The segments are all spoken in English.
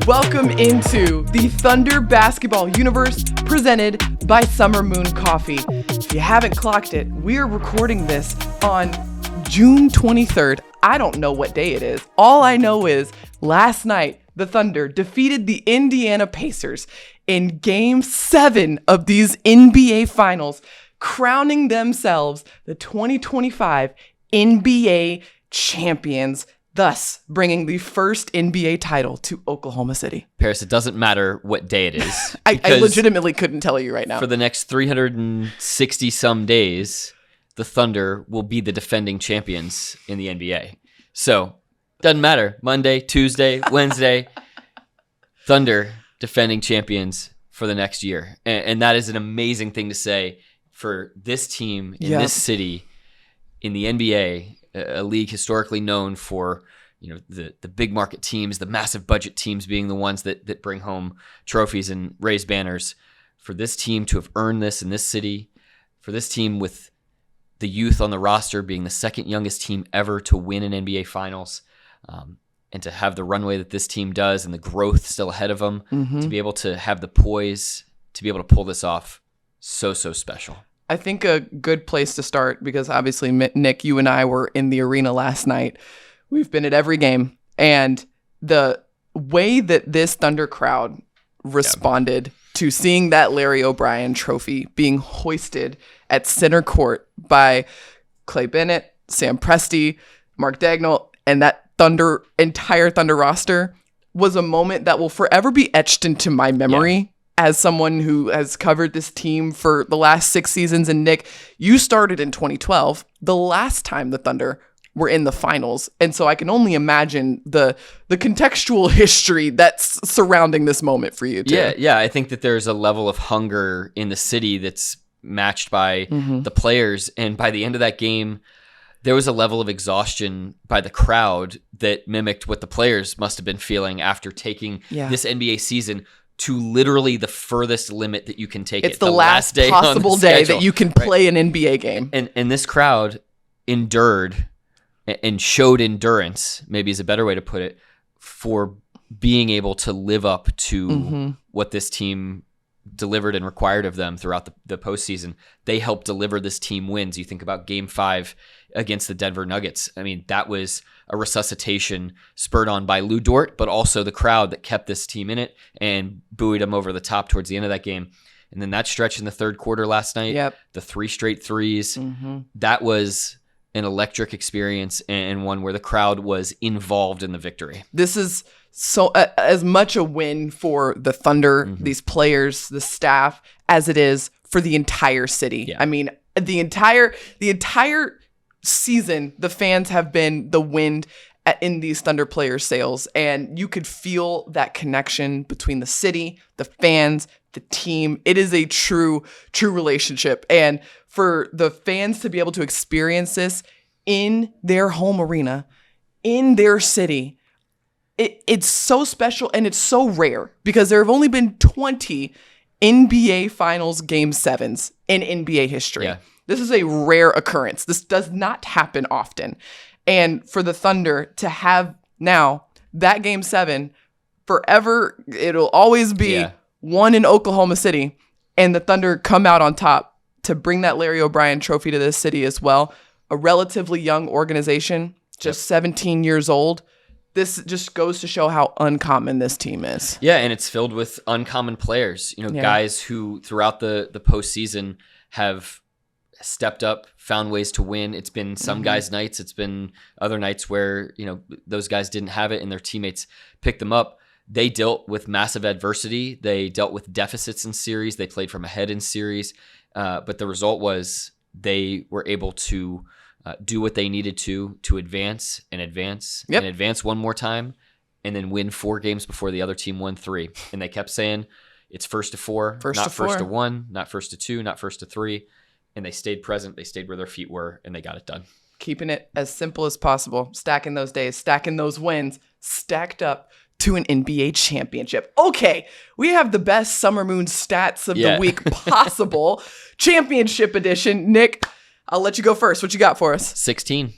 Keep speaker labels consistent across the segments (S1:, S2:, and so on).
S1: Welcome into the Thunder basketball universe presented by Summer Moon Coffee. If you haven't clocked it, we're recording this on June 23rd. I don't know what day it is. All I know is last night, the Thunder defeated the Indiana Pacers in Game 7 of these NBA Finals, crowning themselves the 2025 NBA champions, thus bringing the first NBA title to Oklahoma City.
S2: Paris, it doesn't matter what day it is.
S1: I legitimately couldn't tell you right now.
S2: For the next 360 some days, the Thunder will be the defending champions in the NBA. So, doesn't matter. Monday, Tuesday, Wednesday, Thunder defending champions for the next year. And that is an amazing thing to say for this team in this city in the NBA, a league historically known for, you know, the big market teams, the massive budget teams being the ones that bring home trophies and raise banners. For this team to have earned this in this city, for this team with the youth on the roster being the second youngest team ever to win an NBA Finals, and to have the runway that this team does and the growth still ahead of them, to be able to have the poise to be able to pull this off, so special.
S1: I think a good place to start, because obviously, Nick, you and I were in the arena last night. We've been at every game, and the way that this Thunder crowd responded to seeing that Larry O'Brien trophy being hoisted at center court by Clay Bennett, Sam Presti, Mark Dagnall, and that entire Thunder roster was a moment that will forever be etched into my memory as someone who has covered this team for the last 6 seasons. And Nick, you started in 2012, the last time the Thunder were in the finals. And so I can only imagine the contextual history that's surrounding this moment for you too.
S2: Yeah. I think that there's a level of hunger in the city that's matched by the players. And by the end of that game, there was a level of exhaustion by the crowd that mimicked what the players must have been feeling after taking this NBA season to literally the furthest limit that you can take.
S1: It's the last day possible day that you can play an NBA game.
S2: And this crowd endured and showed endurance, maybe is a better way to put it, for being able to live up to what this team delivered and required of them throughout the postseason. They helped deliver this team wins. You think about Game 5 against the Denver Nuggets. I mean, that was a resuscitation spurred on by Lou Dort, but also the crowd that kept this team in it and buoyed them over the top towards the end of that game. And then that stretch in the third quarter last night, the 3 straight threes, that was an electric experience and one where the crowd was involved in the victory.
S1: This is so as much a win for the Thunder, these players, the staff, as it is for the entire city. Yeah. I mean, the entire season, the fans have been the wind in these Thunder players' sails, and you could feel that connection between the city, the fans, the team. It is a true relationship, and for the fans to be able to experience this in their home arena, in their city, it's so special, and it's so rare because there have only been 20 NBA Finals Game 7s in NBA history. Yeah. This is a rare occurrence. This does not happen often. And for the Thunder to have now that Game 7 forever, it'll always be won in Oklahoma City, and the Thunder come out on top to bring that Larry O'Brien trophy to this city as well. A relatively young organization, just 17 years old. This just goes to show how uncommon this team is.
S2: Yeah, and it's filled with uncommon players. You know, guys who throughout the postseason have stepped up, found ways to win. It's been some guys' nights. It's been other nights where, you know, those guys didn't have it and their teammates picked them up. They dealt with massive adversity. They dealt with deficits in series. They played from ahead in series. But the result was they were able to do what they needed to advance and advance and advance one more time, and then win 4 games before the other team won 3. And they kept saying, it's first to 4, not first to 1, not first to 2, not first to 3. And they stayed present. They stayed where their feet were, and they got it done.
S1: Keeping it as simple as possible, stacking those days, stacking those wins, stacked up to an NBA championship. Okay, we have the best Summer Moon stats of the week possible. Championship edition. Nick, I'll let you go first. What you got for us?
S2: 16.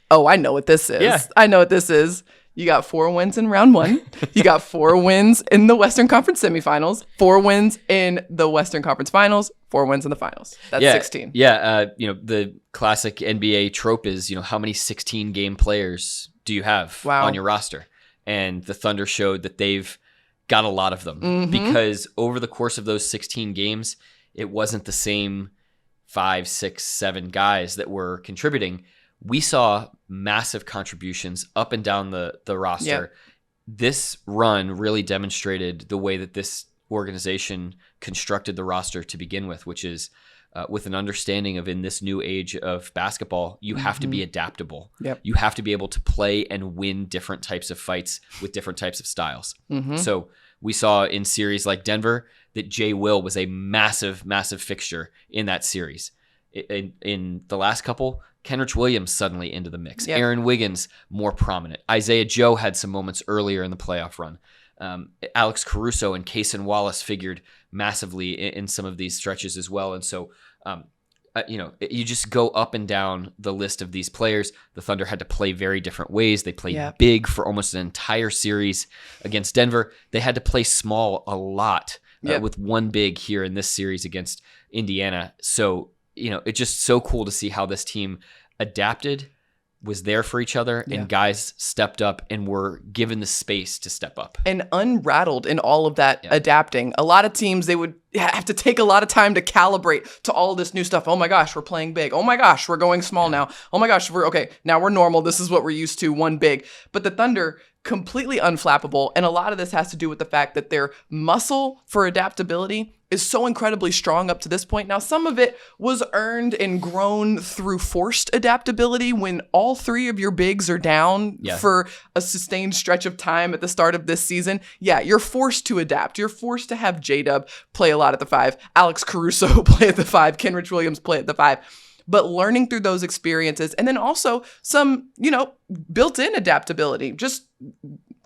S1: Oh, I know what this is.
S2: Yeah.
S1: I know what this is. You got 4 wins in round 1. You got 4 wins in the Western Conference semifinals, 4 wins in the Western Conference finals, 4 wins in the finals. That's 16.
S2: Yeah. The classic NBA trope is, how many 16-game players do you have on your roster? And the Thunder showed that they've got a lot of them because over the course of those 16 games, it wasn't the same 5, 6, 7 guys that were contributing. We saw massive contributions up and down the roster. Yep. This run really demonstrated the way that this organization constructed the roster to begin with, which is with an understanding of, in this new age of basketball, you have to be adaptable.
S1: Yep.
S2: You have to be able to play and win different types of fights with different types of styles. So we saw in series like Denver that Jay Will was a massive, massive fixture in that series. In the last couple, Kenrich Williams suddenly into the mix. Yep. Aaron Wiggins more prominent. Isaiah Joe had some moments earlier in the playoff run. Alex Caruso and Kaysen Wallace figured massively in some of these stretches as well. And so, you just go up and down the list of these players. The Thunder had to play very different ways. They played big for almost an entire series against Denver. They had to play small a lot with one big here in this series against Indiana. So, it's just so cool to see how this team adapted, was there for each other, and guys stepped up and were given the space to step up. And
S1: unrattled in all of that adapting. A lot of teams, they would have to take a lot of time to calibrate to all of this new stuff. Oh my gosh, we're playing big. Oh my gosh, we're going small now. Oh my gosh, now we're normal. This is what we're used to, one big. But the Thunder, completely unflappable. And a lot of this has to do with the fact that their muscle for adaptability is so incredibly strong up to this point. Now, some of it was earned and grown through forced adaptability when all 3 of your bigs are down for a sustained stretch of time at the start of this season. Yeah, you're forced to adapt. You're forced to have J-Dub play a lot at the 5, Alex Caruso play at the 5, Kenrich Williams play at the 5. But learning through those experiences, and then also some, built-in adaptability, just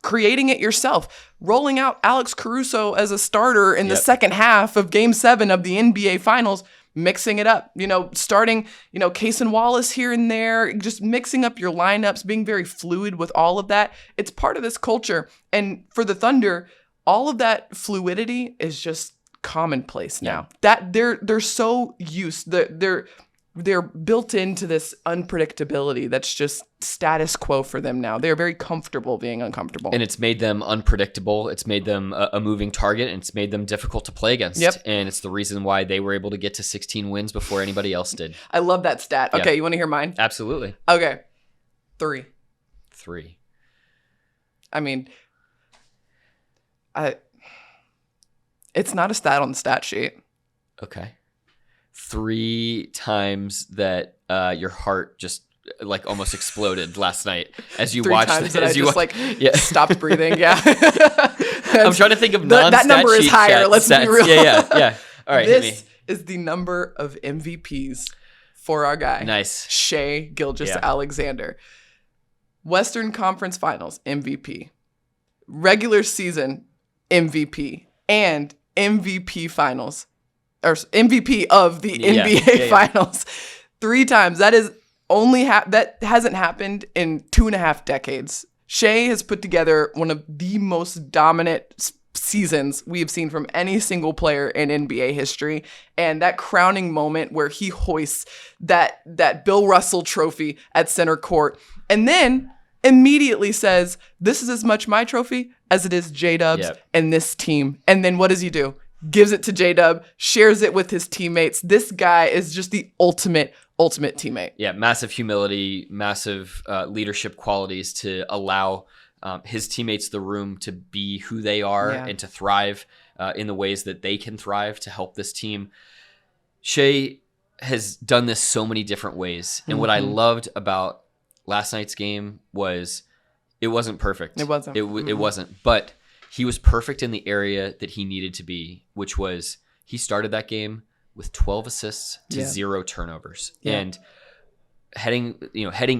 S1: creating it yourself, rolling out Alex Caruso as a starter in the second half of Game 7 of the NBA Finals, mixing it up, starting, Kaysen Wallace here and there, just mixing up your lineups, being very fluid with all of that. It's part of this culture. And for the Thunder, all of that fluidity is just commonplace now. That they're so used, they're built into this unpredictability that's just status quo for them now. They're very comfortable being uncomfortable.
S2: And it's made them unpredictable. It's made them a moving target, and it's made them difficult to play against. And it's the reason why they were able to get to 16 wins before anybody else did.
S1: I love that stat. Okay, you want to hear mine?
S2: Absolutely.
S1: Okay. 3. I mean, it's not a stat on the stat sheet.
S2: Okay. 3 times that your heart just almost exploded last night as you
S1: 3
S2: watched.
S1: Times that stopped breathing. Yeah.
S2: I'm trying to think of non-stat
S1: that number is higher. Let's be real.
S2: Yeah. All right.
S1: This is the number of MVPs for our guy.
S2: Nice.
S1: Shai Gilgeous-Alexander. Western Conference Finals MVP. Regular season MVP and MVP Finals. Or MVP of the NBA Finals 3 times. That is that hasn't happened in 2.5 decades. Shai has put together one of the most dominant seasons we have seen from any single player in NBA history. And that crowning moment where he hoists that Bill Russell trophy at center court, and then immediately says, "This is as much my trophy as it is J-Dub's and this team." And then what does he do? Gives it to J-Dub, shares it with his teammates. This guy is just the ultimate teammate.
S2: Yeah, massive humility, massive leadership qualities to allow his teammates the room to be who they are and to thrive in the ways that they can thrive to help this team. Shai has done this so many different ways. And what I loved about last night's game was it wasn't perfect.
S1: It wasn't.
S2: It wasn't. But he was perfect in the area that he needed to be, which was he started that game with 12 assists to 0 turnovers. And heading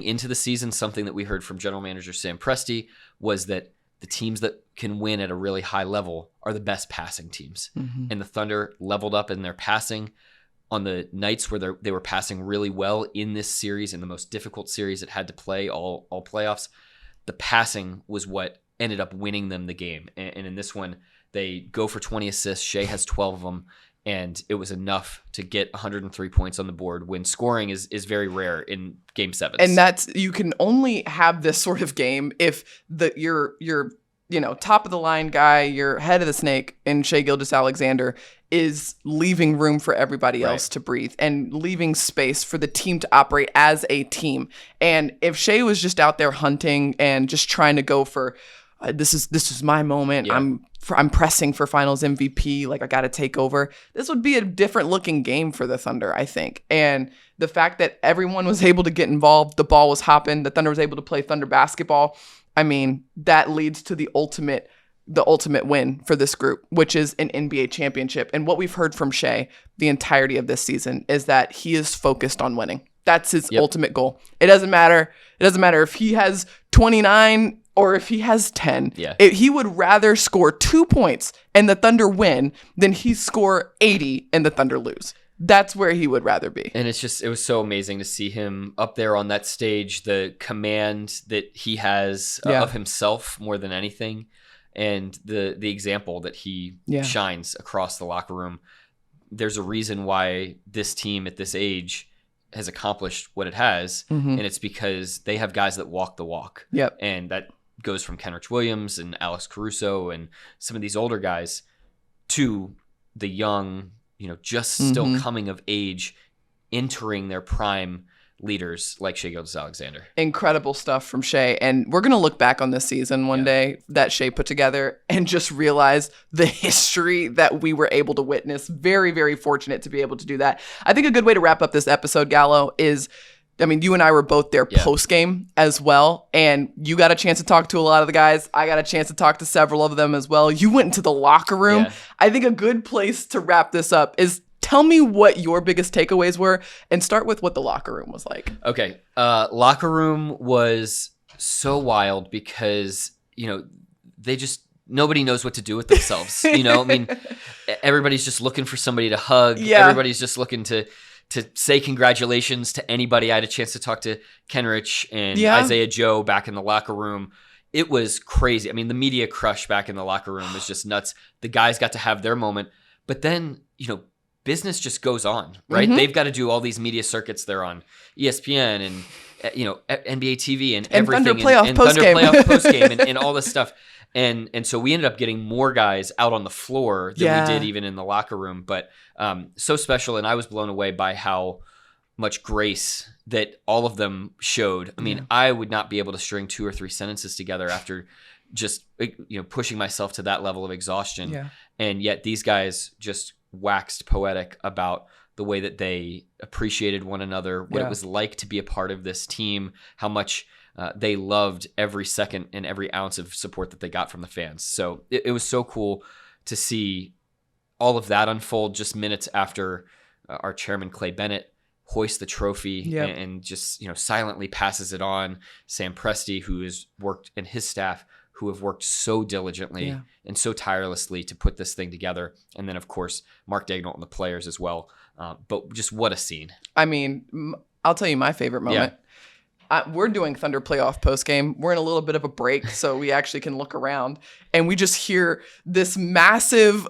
S2: into the season, something that we heard from general manager Sam Presti was that the teams that can win at a really high level are the best passing teams. And the Thunder leveled up in their passing on the nights where they were passing really well in this series, in the most difficult series it had to play all playoffs. the passing was what ended up winning them the game. And in this one, they go for 20 assists. Shea has 12 of them. And it was enough to get 103 points on the board when scoring is very rare in game 7s.
S1: And you can only have this sort of game if your top of the line guy, your head of the snake in Shea Gilgeous-Alexander is leaving room for everybody else to breathe and leaving space for the team to operate as a team. And if Shea was just out there hunting and just trying to go for this is my moment. Yeah. I'm pressing for Finals MVP. Like, I got to take over. This would be a different looking game for the Thunder, I think. And the fact that everyone was able to get involved, the ball was hopping, the Thunder was able to play Thunder basketball. I mean, that leads to the ultimate win for this group, which is an NBA championship. And what we've heard from Shea the entirety of this season is that he is focused on winning. That's his ultimate goal. It doesn't matter. It doesn't matter if he has 29 or if he has 10. Yeah. He would rather score 2 points and the Thunder win than he score 80 and the Thunder lose. That's where he would rather be.
S2: And it was so amazing to see him up there on that stage, the command that he has of himself more than anything, and the example that he shines across the locker room. There's a reason why this team at this age has accomplished what it has, and it's because they have guys that walk the walk.
S1: Yep.
S2: And that goes from Kenrich Williams and Alex Caruso and some of these older guys to the young, just still coming of age, entering their prime leaders like Shea Gilgeous-Alexander.
S1: Incredible stuff from Shea. And we're going to look back on this season one day that Shea put together and just realize the history that we were able to witness. Very, very fortunate to be able to do that. I think a good way to wrap up this episode, Gallo, is, you and I were both there post-game as well, and you got a chance to talk to a lot of the guys. I got a chance to talk to several of them as well. You went into the locker room. Yeah. I think a good place to wrap this up is tell me what your biggest takeaways were, and start with what the locker room was like.
S2: Okay. Locker room was so wild because, nobody knows what to do with themselves. Everybody's just looking for somebody to hug. Yeah. Everybody's just looking to say congratulations to anybody. I had a chance to talk to Kenrich and Isaiah Joe back in the locker room. It was crazy. The media crush back in the locker room was just nuts. The guys got to have their moment. But then, business just goes on, right? They've got to do all these media circuits. They're on ESPN and, NBA TV and everything.
S1: Thunder playoff postgame
S2: and all this stuff. And so we ended up getting more guys out on the floor than we did even in the locker room. But so special, and I was blown away by how much grace that all of them showed. I would not be able to string 2 or 3 sentences together after just pushing myself to that level of exhaustion. Yeah. And yet these guys just waxed poetic about the way that they appreciated one another, what it was like to be a part of this team, how much they loved every second and every ounce of support that they got from the fans. So it was so cool to see all of that unfold just minutes after our chairman, Clay Bennett, hoists the trophy and just silently passes it on. Sam Presti, who has worked, and his staff, who have worked so diligently and so tirelessly to put this thing together. And then, of course, Mark Daigneault and the players as well. But just what a scene.
S1: I'll tell you my favorite moment. Yeah. We're doing Thunder playoff postgame. We're in a little bit of a break, so we actually can look around. And we just hear this massive,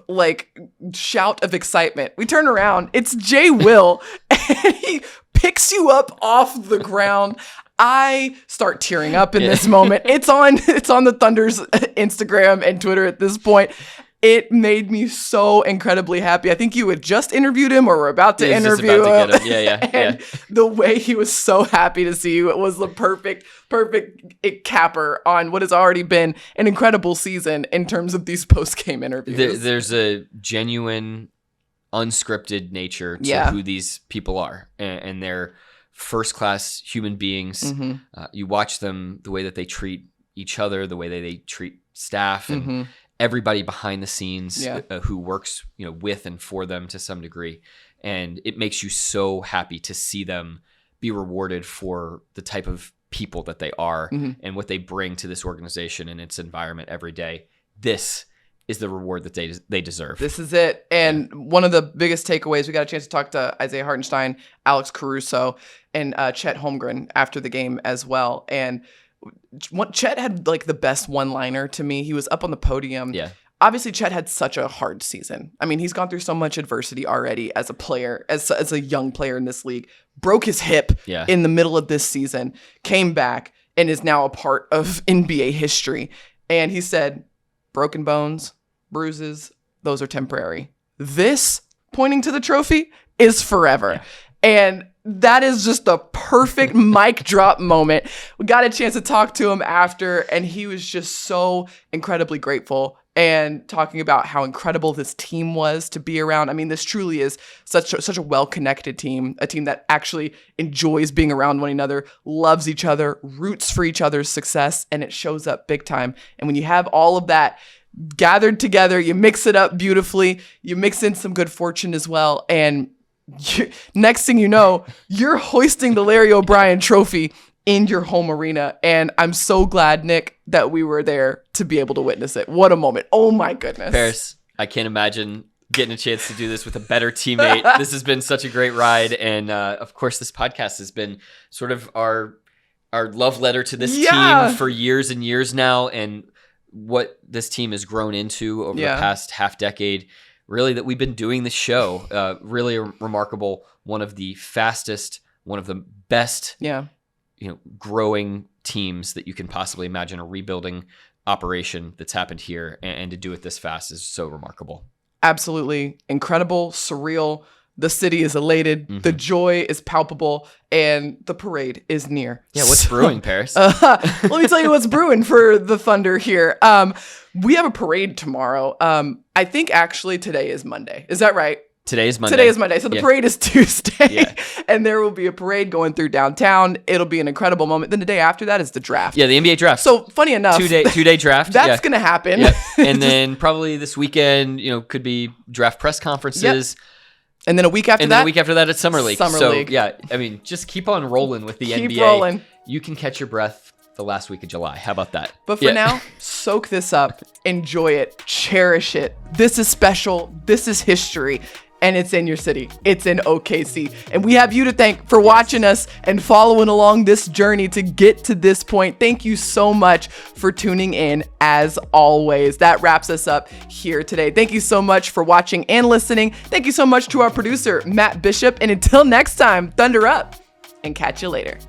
S1: shout of excitement. We turn around. It's Jay Will, and he picks you up off the ground. I start tearing up in this moment. It's on the Thunder's Instagram and Twitter at this point. It made me so incredibly happy. I think you had just interviewed him or were about to interview him. And the way he was so happy to see you, it was the perfect capper on what has already been an incredible season in terms of these post-game interviews.
S2: There's a genuine, unscripted nature to who these people are. And they're first-class human beings. You watch them, the way that they treat each other, the way that they treat staff, and everybody behind the scenes who works with and for them to some degree. And it makes you so happy to see them be rewarded for the type of people that they are and what they bring to this organization and its environment every day. This is the reward that they deserve.
S1: This is it. And one of the biggest takeaways, we got a chance to talk to Isaiah Hartenstein, Alex Caruso, and Chet Holmgren after the game as well. And Chet had like the best one-liner to me. He was up on the podium.
S2: Yeah.
S1: Obviously, Chet had such a hard season. I mean, he's gone through so much adversity already as a player, as a young player in this league. Broke his hip in the middle of this season, came back, and is now a part of NBA history. And he said, broken bones, bruises, those are temporary. This, pointing to the trophy, is forever.
S2: Yeah.
S1: And that is just the perfect mic drop moment. We got a chance to talk to him after, and he was just so incredibly grateful and talking about how incredible this team was to be around. I mean, this truly is such a well-connected team, a team that actually enjoys being around one another, loves each other, roots for each other's success, and it shows up big time. And when you have all of that gathered together, you mix it up beautifully, you mix in some good fortune as well, and next thing you know, you're hoisting the Larry O'Brien trophy in your home arena. And I'm so glad, Nick, that we were there to be able to witness it. What a moment. Oh my goodness.
S2: Paris, I can't imagine getting a chance to do this with a better teammate. This has been such a great ride. And of course, this podcast has been sort of our love letter to this team for years and years now. And what this team has grown into over the past half decade. Really, that we've been doing this show. Really remarkable. One of the fastest, one of the best, growing teams that you can possibly imagine. A rebuilding operation that's happened here, and to do it this fast is so remarkable.
S1: Absolutely incredible, surreal. The city is elated. Mm-hmm. The joy is palpable, and the parade is near.
S2: Yeah, what's brewing, Paris?
S1: Let me tell you what's brewing for the Thunder here. We have a parade tomorrow. I think actually today is Monday. Is that right?
S2: Today is Monday.
S1: Today is Monday. So the parade is Tuesday. And there will be a parade going through downtown. It'll be an incredible moment. Then the day after that is the draft.
S2: Yeah, the NBA draft.
S1: So funny enough.
S2: Two-day draft.
S1: That's going to happen.
S2: Yep. And then probably this weekend, could be draft press conferences.
S1: Yep. And then a week after that.
S2: It's Summer League.
S1: League.
S2: Yeah, I mean, just keep on rolling with the NBA.
S1: Keep rolling.
S2: You can catch your breath the last week of July. How about that?
S1: But for now, soak this up. Enjoy it. Cherish it. This is special. This is history. And it's in your city. It's in OKC. And we have you to thank for watching us and following along this journey to get to this point. Thank you so much for tuning in, as always. That wraps us up here today. Thank you so much for watching and listening. Thank you so much to our producer, Matt Bishop. And until next time, Thunder up and catch you later.